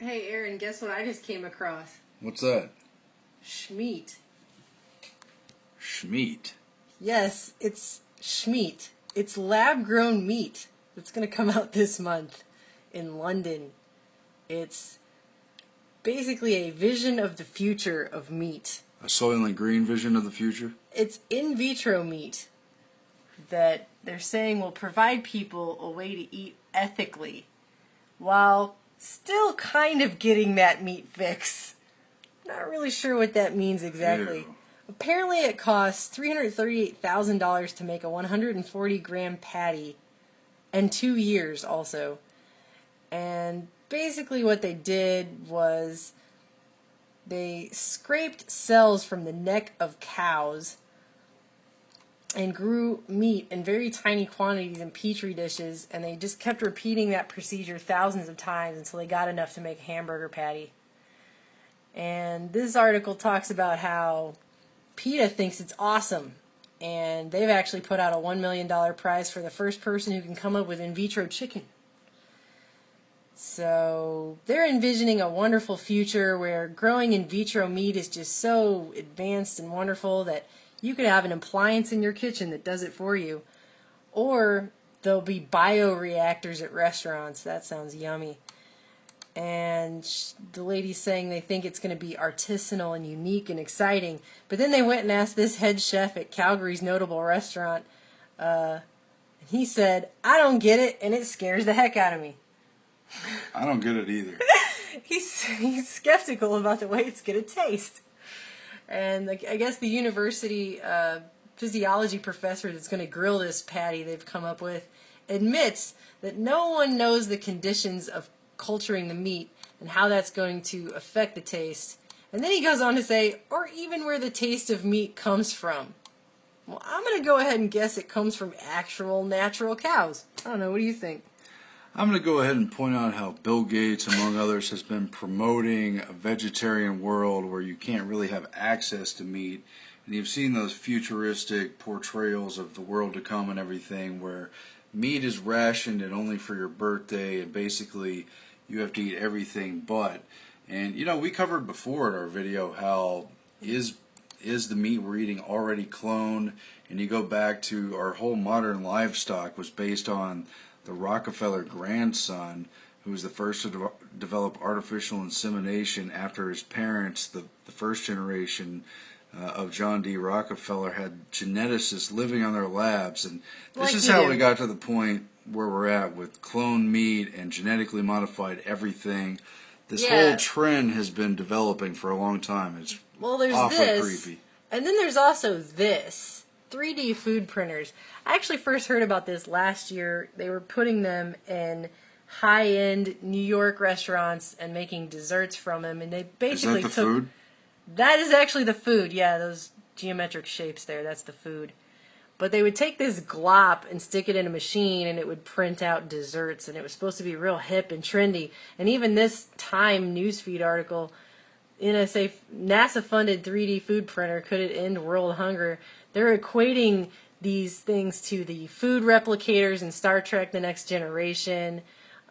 Hey, Aaron, guess what I just came across? What's that? Schmeat. Schmeat. Yes, it's Schmeat. It's lab-grown meat that's going to come out this month in London. It's basically a vision of the future of meat. A Soylent Green vision of the future? It's in vitro meat that they're saying will provide people a way to eat ethically while still kind of getting that meat fix. Not really sure what that means exactly. Ew. Apparently it costs $338,000 to make a 140-gram patty, and 2 years also. And basically what they did was they scraped cells from the neck of cows and grew meat in very tiny quantities in petri dishes, and they just kept repeating that procedure thousands of times until they got enough to make a hamburger patty. And this article talks about how PETA thinks it's awesome, and they've actually put out a $1 million prize for the first person who can come up with in vitro chicken. So they're envisioning a wonderful future where growing in vitro meat is just so advanced and wonderful that you could have an appliance in your kitchen that does it for you. Or there'll be bioreactors at restaurants. That sounds yummy. And the lady's saying they think it's going to be artisanal and unique and exciting. But then they went and asked this head chef at Calgary's notable restaurant. And he said, "I don't get it, and it scares the heck out of me." I don't get it either. He's skeptical about the way it's going to taste. And I guess the university physiology professor that's going to grill this patty they've come up with admits that no one knows the conditions of culturing the meat and how that's going to affect the taste. And then he goes on to say, or even where the taste of meat comes from. Well, I'm going to go ahead and guess it comes from actual natural cows. I don't know, what do you think? I'm going to go ahead and point out how Bill Gates, among others, has been promoting a vegetarian world where you can't really have access to meat. And you've seen those futuristic portrayals of the world to come and everything where meat is rationed and only for your birthday, and basically you have to eat everything but. And, we covered before in our video how is the meat we're eating already cloned? And you go back to our whole modern livestock was based on the Rockefeller grandson, who was the first to develop artificial insemination after his parents, the first generation of John D. Rockefeller, had geneticists living on their labs. And this is how we got to the point where we're at with cloned meat and genetically modified everything. This whole trend has been developing for a long time. It's awfully creepy. And then there's also this. 3D food printers. I actually first heard about this last year. They were putting them in high-end New York restaurants and making desserts from them, and they basically took... Is that the food? That is actually the food, yeah, those geometric shapes there, that's the food. But they would take this glop and stick it in a machine, and it would print out desserts, and it was supposed to be real hip and trendy. And even this Time newsfeed article, NASA-funded 3D food printer, could it end world hunger? They're equating these things to the food replicators in Star Trek The Next Generation.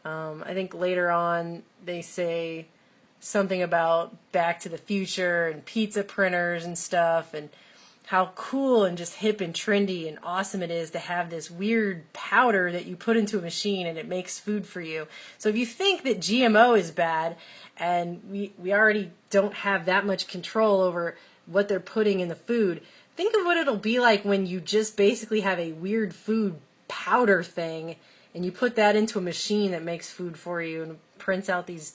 I think later on they say something about Back to the Future and pizza printers and stuff, and how cool and just hip and trendy and awesome it is to have this weird powder that you put into a machine and it makes food for you. So if you think that GMO is bad, and we already don't have that much control over what they're putting in the food, think of what it'll be like when you just basically have a weird food powder thing and you put that into a machine that makes food for you and prints out these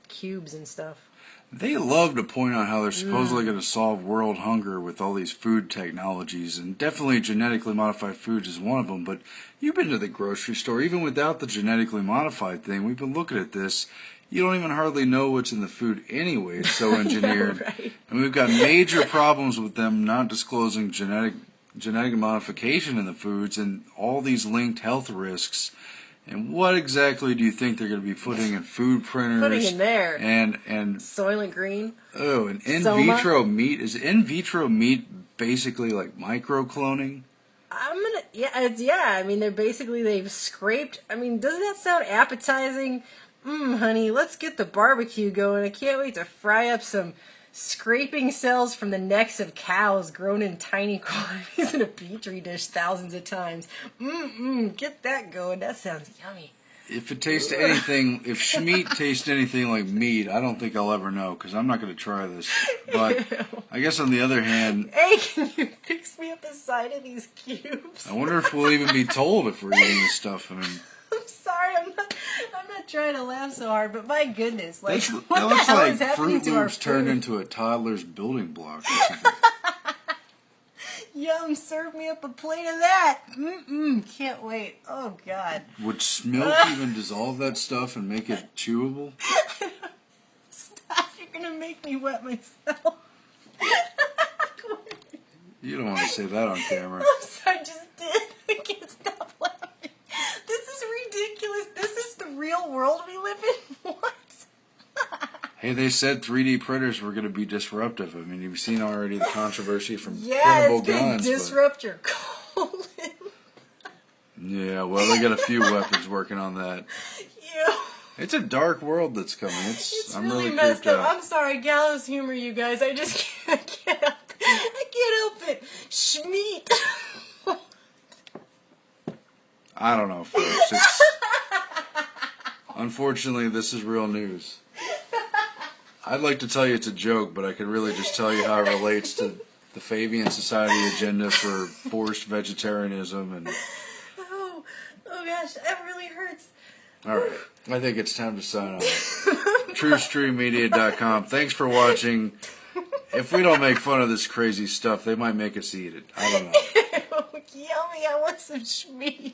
cubes and stuff. They love to point out how they're supposedly going to solve world hunger with all these food technologies, and definitely genetically modified foods is one of them. But you've been to the grocery store, even without the genetically modified thing. We've been looking at this. You don't even hardly know what's in the food anyway. It's so engineered. Right. And we've got major problems with them not disclosing genetic modification in the foods and all these linked health risks. And what exactly do you think they're going to be putting in food printers? Putting in there. And Soylent Green. Oh, and Soma? vitro meat. Is in vitro meat basically like micro-cloning? I mean, they've scraped. I mean, doesn't that sound appetizing? Honey, let's get the barbecue going. I can't wait to fry up some scraping cells from the necks of cows grown in tiny quantities in a petri dish thousands of times. Get that going. That sounds yummy. If it tastes anything, if Schmeat tastes anything like meat, I don't think I'll ever know because I'm not going to try this. But I guess on the other hand, Hey, can you fix me up a side of these cubes? I wonder if we'll even be told if we're eating this stuff. I mean, I'm sorry, I'm not trying to laugh so hard, but my goodness, like, that what the looks hell like is happening Fruit to our Loops turned food? into a toddler's building block or something. Yum, serve me up a plate of that. Can't wait. Oh, God. Would milk even dissolve that stuff and make it chewable? Stop, you're gonna make me wet myself. You don't want to say that on camera. I'm sorry, I just did. I can't stop laughing. This is ridiculous. This is the real world we live in? What? Hey, they said 3D printers were going to be disruptive. I mean, you've seen already the controversy from Yeah, printable it's gonna guns. disrupt your colon. Yeah, well, they got a few weapons working on that. Ew. It's a dark world that's coming. It's I'm really really messed creeped up. out. I'm sorry, gallows humor, you guys. I just can't, I can't help it. Schmeat. I don't know, folks. Unfortunately, this is real news. I'd like to tell you it's a joke, but I could really just tell you how it relates to the Fabian Society agenda for forced vegetarianism. And Oh gosh, that really hurts. all right, I think it's time to sign off. TrueStreamMedia.com. Thanks for watching. If we don't make fun of this crazy stuff, they might make us eat it. I don't know. Yummy, I want some schmeat.